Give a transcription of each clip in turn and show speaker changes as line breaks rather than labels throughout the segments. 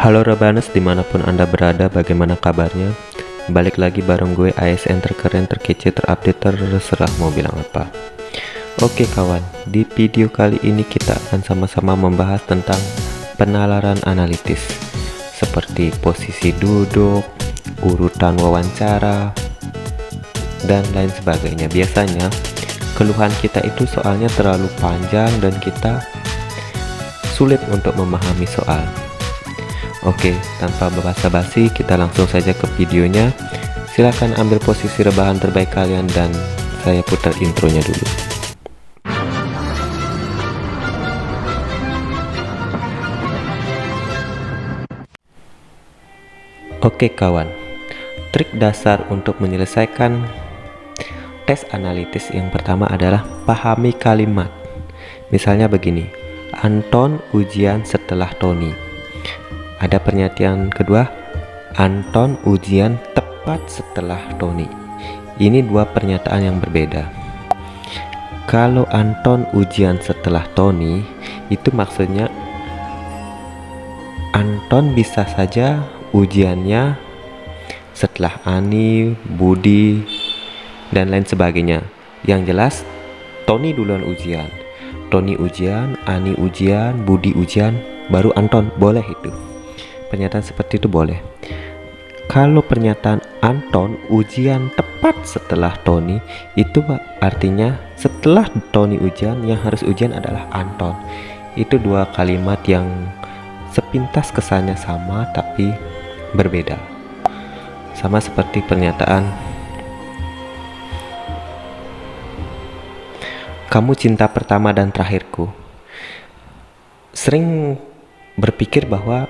Halo Rebaners, dimanapun Anda berada, bagaimana kabarnya? Balik lagi bareng gue, ASN terkeren, terkece, terupdate, terserah mau bilang apa. Oke kawan, di video kali ini kita akan sama-sama membahas tentang penalaran analitis, seperti posisi duduk, urutan wawancara, dan lain sebagainya. Biasanya keluhan kita itu soalnya terlalu panjang dan kita sulit untuk memahami soal. Oke, tanpa basa-basi kita langsung saja ke videonya. Silahkan ambil posisi rebahan terbaik kalian dan saya putar intronya dulu. Oke kawan, trik dasar untuk menyelesaikan tes analitis yang pertama adalah pahami kalimat. Misalnya begini, Anton ujian setelah Tony. Ada pernyataan kedua, Anton ujian tepat setelah Tony. Ini dua pernyataan yang berbeda. Kalau Anton ujian setelah Tony, itu maksudnya Anton bisa saja ujiannya setelah Ani, Budi, dan lain sebagainya. Yang jelas, Tony duluan ujian. Tony ujian, Ani ujian, Budi ujian, baru Anton. Boleh itu. Pernyataan seperti itu boleh. Kalau pernyataan Anton ujian tepat setelah Tony, itu artinya setelah Tony ujian, yang harus ujian adalah Anton. Itu dua kalimat yang sepintas kesannya sama tapi berbeda. Sama seperti pernyataan kamu cinta pertama dan terakhirku. Sering berpikir bahwa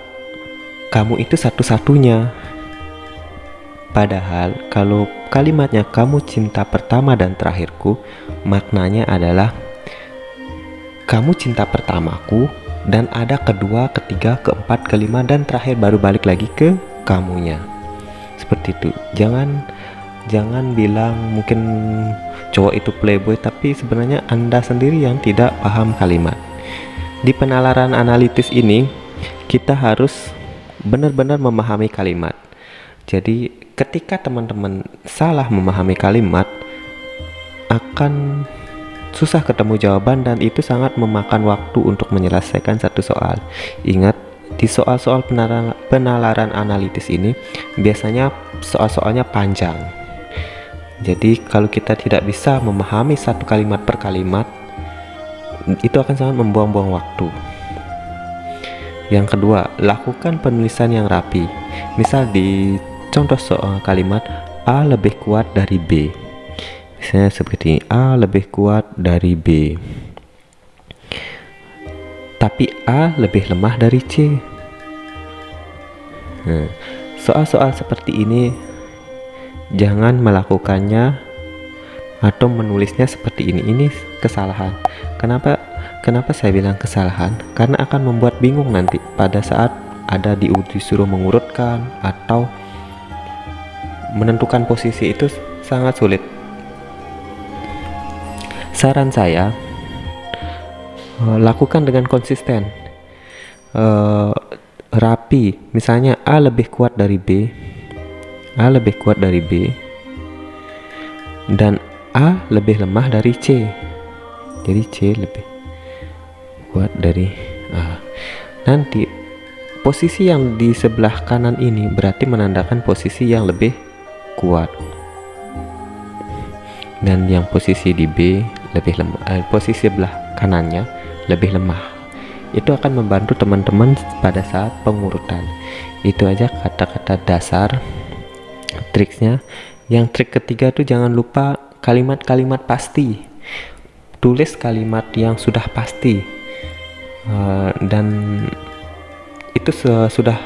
kamu itu satu-satunya. Padahal kalau kalimatnya kamu cinta pertama dan terakhirku, maknanya adalah kamu cinta pertamaku dan ada kedua, ketiga, keempat, kelima, dan terakhir baru balik lagi ke kamunya. Seperti itu. Jangan bilang mungkin cowok itu playboy, tapi sebenarnya Anda sendiri yang tidak paham kalimat. Di penalaran analitis ini kita harus benar-benar memahami kalimat. Jadi ketika teman-teman salah memahami kalimat, akan susah ketemu jawaban dan itu sangat memakan waktu untuk menyelesaikan satu soal. Ingat, di soal-soal penalaran analitis ini biasanya soal-soalnya panjang. Jadi kalau kita tidak bisa memahami satu kalimat per kalimat, itu akan sangat membuang-buang waktu. Yang kedua, lakukan penulisan yang rapi. Misal di contoh soal kalimat A lebih kuat dari B. Misalnya seperti ini, A lebih kuat dari B. Tapi A lebih lemah dari C. Soal-soal seperti ini jangan melakukannya atau menulisnya seperti ini. Ini kesalahan. Kenapa saya bilang kesalahan? Karena akan membuat bingung nanti pada saat ada disuruh mengurutkan atau menentukan posisi, itu sangat sulit. Saran saya, lakukan dengan konsisten, rapi. Misalnya A lebih kuat dari B, A lebih kuat dari B, dan A lebih lemah dari C. Jadi C lebih kuat dari A. Nanti posisi yang di sebelah kanan ini berarti menandakan posisi yang lebih kuat, dan yang posisi di B lebih lemah, posisi sebelah kanannya lebih lemah. Itu akan membantu teman-teman pada saat pengurutan. Itu aja kata-kata dasar triksnya. Yang trik ketiga tuh jangan lupa kalimat-kalimat pasti. Tulis kalimat yang sudah pasti, dan itu sudah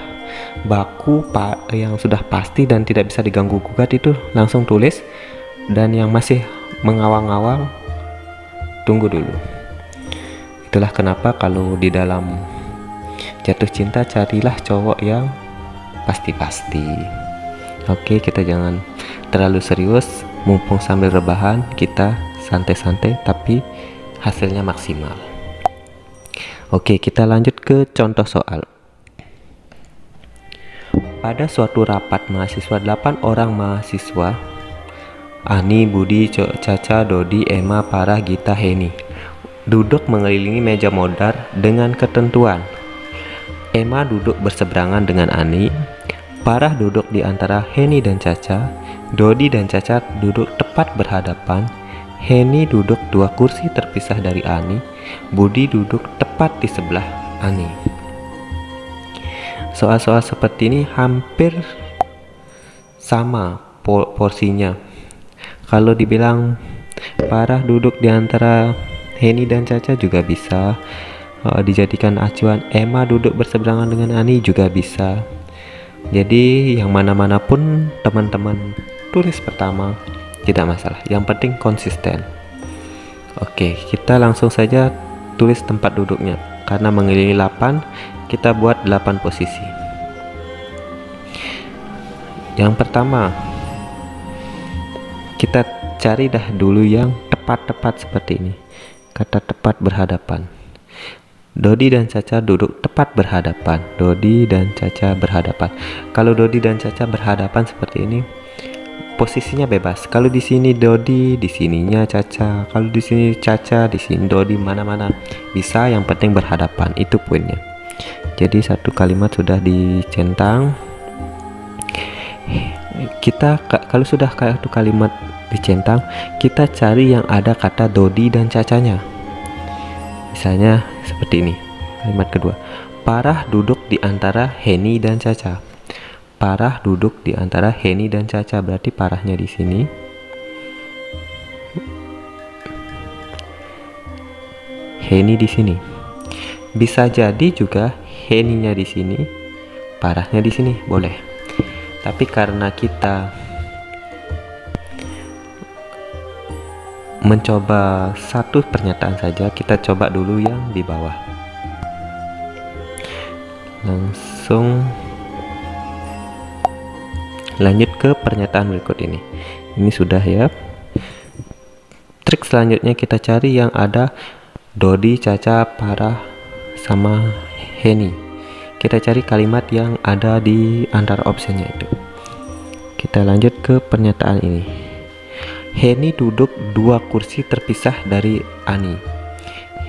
baku yang sudah pasti dan tidak bisa diganggu gugat, itu langsung tulis. Dan yang masih mengawang-awang, tunggu dulu. Itulah kenapa kalau di dalam jatuh cinta carilah cowok yang pasti-pasti. Oke, kita jangan terlalu serius. Mumpung sambil rebahan, kita santai-santai tapi hasilnya maksimal. Oke, kita lanjut ke contoh soal. Pada suatu rapat mahasiswa, 8 orang mahasiswa, Ani, Budi, Caca, Dodi, Emma, Parah, Gita, Heni, duduk mengelilingi meja modar dengan ketentuan. Emma duduk berseberangan dengan Ani, Parah duduk di antara Heni dan Caca, Dodi dan Caca duduk tepat berhadapan, Heni duduk 2 kursi terpisah dari Ani, Budi duduk tepat di sebelah Ani. Soal-soal seperti ini hampir sama porsinya. Kalau dibilang Parah duduk di antara Heni dan Caca juga bisa dijadikan acuan. Emma duduk berseberangan dengan Ani juga bisa. Jadi yang mana-mana pun teman-teman tulis pertama, tidak masalah. Yang penting konsisten. Oke, kita langsung saja tulis tempat duduknya. Karena mengelilingi 8, kita buat 8 posisi. Yang pertama, kita cari dah dulu yang tepat-tepat seperti ini. Kata tepat berhadapan. Dodi dan Caca duduk tepat berhadapan. Dodi dan Caca berhadapan. Kalau Dodi dan Caca berhadapan seperti ini, posisinya bebas. Kalau di sini Dodi, di sininya Caca. Kalau di sini Caca, di sini Dodi, mana-mana bisa. Yang penting berhadapan. Itu poinnya. Jadi satu kalimat sudah dicentang. Kita kalau sudah satu kalimat dicentang, kita cari yang ada kata Dodi dan Cacanya. Misalnya seperti ini. Kalimat kedua, Parah duduk di antara Heni dan Caca. Parah duduk di antara Heni dan Caca, berarti Parahnya di sini, Heni di sini. Bisa jadi juga Heninya di sini, Parahnya di sini, boleh. Tapi karena kita mencoba satu pernyataan saja, kita coba dulu yang di bawah. Langsung lanjut ke pernyataan berikut ini. Ini sudah ya. Trik selanjutnya kita cari yang ada Dodi, Caca, Parah, sama Heni. Kita cari kalimat yang ada di antara opsinya itu. Kita lanjut ke pernyataan ini. Heni duduk 2 kursi terpisah dari Ani.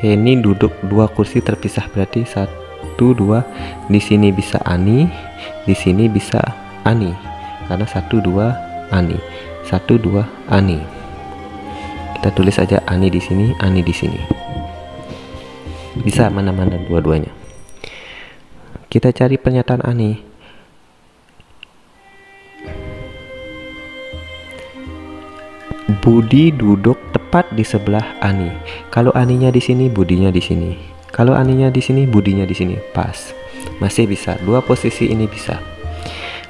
Heni duduk 2 kursi terpisah, berarti 1, 2. Di sini bisa Ani, di sini bisa Ani. Karena 1, 2 Ani. 1, 2 Ani. Kita tulis aja Ani di sini, Ani di sini. Bisa mana-mana dua-duanya. Kita cari pernyataan Ani. Budi duduk tepat di sebelah Ani. Kalau Aninya di sini, Budinya di sini. Kalau Aninya di sini, Budinya di sini. Pas. Masih bisa. 2 posisi ini bisa.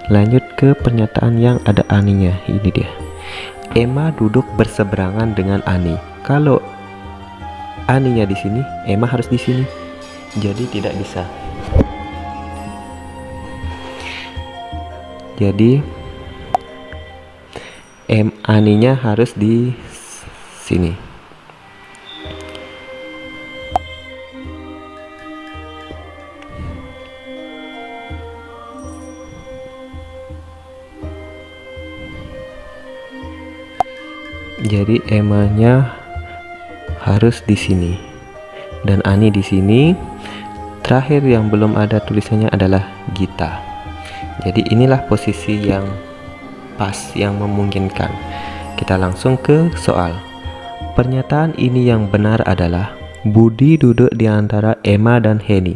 Lanjut ke pernyataan yang ada Aninya. Ini dia. Emma duduk berseberangan dengan Ani. Kalau Aninya di sini, Emma harus di sini. Jadi tidak bisa. Jadi Aninya harus di sini. Jadi Emma-nya harus di sini dan Ani di sini. Terakhir yang belum ada tulisannya adalah Gita. Jadi inilah posisi yang pas, yang memungkinkan. Kita langsung ke soal. Pernyataan ini yang benar adalah Budi duduk di antara Emma dan Heni.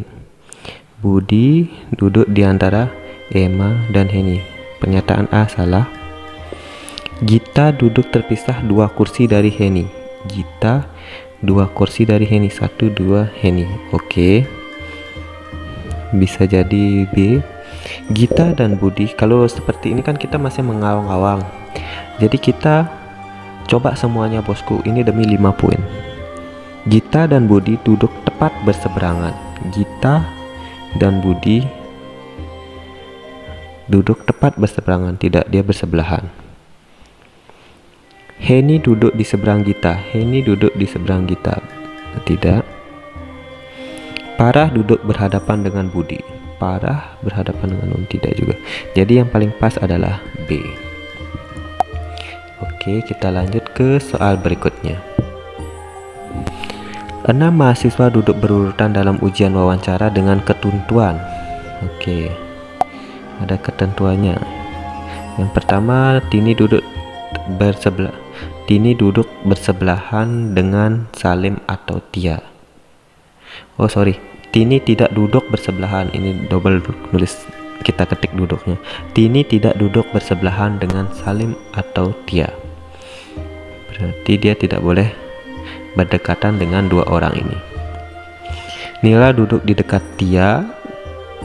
Budi duduk di antara Emma dan Heni. Pernyataan A salah. Gita duduk terpisah 2 kursi dari Heni. Gita 2 kursi dari Heni. 1, 2 Heni. Oke. Bisa jadi B. Gita dan Budi, kalau seperti ini kan kita masih mengawang-awang. Jadi kita coba semuanya bosku, ini demi 5 poin. Gita dan Budi duduk tepat berseberangan. Gita dan Budi duduk tepat berseberangan, tidak dia bersebelahan. Heni duduk di seberang Gita. Heni duduk di seberang Gita. Tidak. Parah duduk berhadapan dengan Budi. parah, berhadapan dengan nun tidak juga. Jadi yang paling pas adalah B. Oke, kita lanjut ke soal berikutnya. 6 mahasiswa duduk berurutan dalam ujian wawancara dengan ketentuan. Oke, ada ketentuannya. Yang pertama, Tini duduk bersebelahan dengan Salim atau Tia. Oh sorry, Tini tidak duduk bersebelahan. Ini double nulis, kita ketik duduknya. Tini tidak duduk bersebelahan dengan Salim atau Tia. Berarti dia tidak boleh berdekatan dengan dua orang ini. Nila duduk di dekat Tia,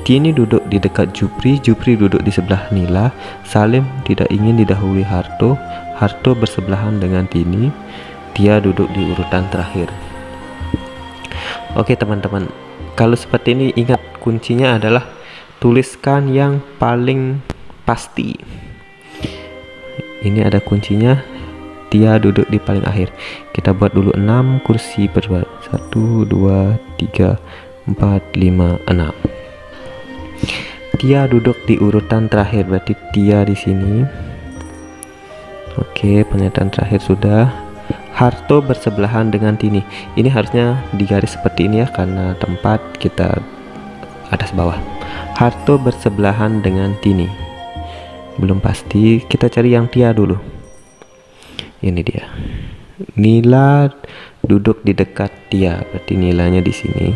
Tini duduk di dekat Jupri, Jupri duduk di sebelah Nila, Salim tidak ingin didahului Harto, Harto bersebelahan dengan Tini, Tia duduk di urutan terakhir. Oke teman-teman, kalau seperti ini ingat kuncinya adalah tuliskan yang paling pasti. Ini ada kuncinya, Tia duduk di paling akhir. Kita buat dulu 6 kursi berbuat 1, 2, 3, 4, 5, 6. Tia duduk di urutan terakhir, berarti Tia di sini. Oke, pernyataan terakhir sudah. Harto bersebelahan dengan Tini. Ini harusnya digaris seperti ini ya, karena tempat kita atas bawah. Harto bersebelahan dengan Tini. Belum pasti, kita cari yang Tia dulu. Ini dia. Nila duduk di dekat Tia, berarti Nilanya di sini.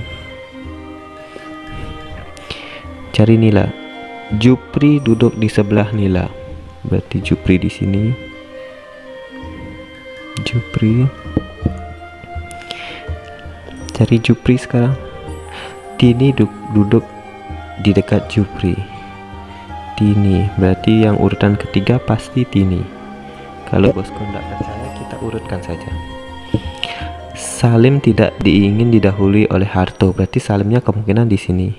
Cari Nila. Jupri duduk di sebelah Nila, berarti Jupri di sini. Jupri. Cari Jupri sekarang. Tini duduk di dekat Jupri. Tini, berarti yang urutan ketiga pasti Tini. Kalau bosku tidak percaya, kita urutkan saja. Salim tidak ingin didahului oleh Harto, berarti Salimnya kemungkinan di sini.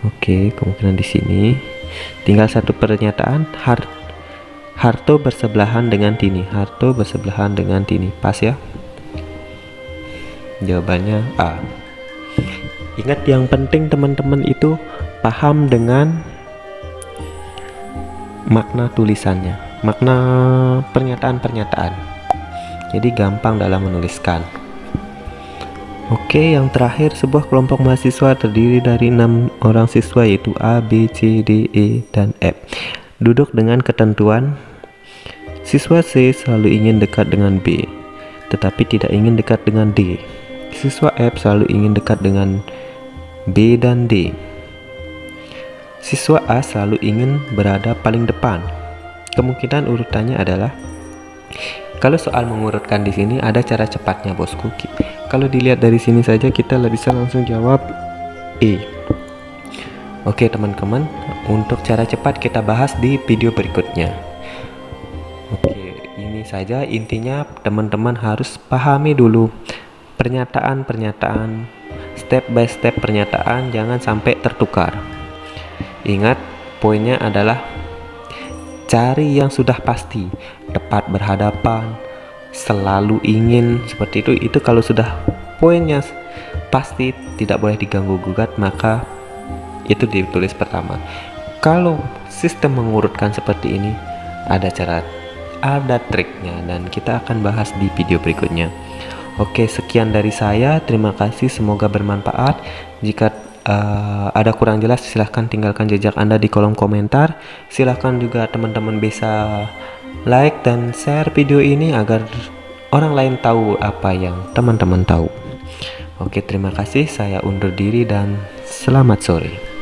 Oke, kemungkinan di sini. Tinggal satu pernyataan, Harto bersebelahan dengan Tini. Harto bersebelahan dengan Tini. Pas ya? Jawabannya A. Ingat yang penting teman-teman itu paham dengan makna tulisannya, makna pernyataan-pernyataan. Jadi gampang dalam menuliskan. Oke, yang terakhir, sebuah kelompok mahasiswa terdiri dari 6 orang siswa yaitu A, B, C, D, E, dan F. Duduk dengan ketentuan siswa C selalu ingin dekat dengan B, tetapi tidak ingin dekat dengan D. Siswa F selalu ingin dekat dengan B dan D. Siswa A selalu ingin berada paling depan. Kemungkinan urutannya adalah, kalau soal mengurutkan di sini ada cara cepatnya bosku. Kalau dilihat dari sini saja kita bisa langsung jawab E. Oke teman-teman, untuk cara cepat kita bahas di video berikutnya. Oke, ini saja intinya. Teman-teman harus pahami dulu pernyataan-pernyataan, step by step pernyataan, jangan sampai tertukar. Ingat, poinnya adalah cari yang sudah pasti, tepat berhadapan, selalu ingin, seperti itu kalau sudah poinnya pasti, tidak boleh diganggu gugat, maka itu ditulis pertama. Kalau sistem mengurutkan seperti ini, ada triknya, dan kita akan bahas di video berikutnya. Oke, sekian dari saya, terima kasih, semoga bermanfaat. Jika ada kurang jelas, silahkan tinggalkan jejak Anda di kolom komentar. Silahkan juga teman-teman bisa like dan share video ini agar orang lain tahu apa yang teman-teman tahu. Oke, terima kasih, saya undur diri dan selamat sore.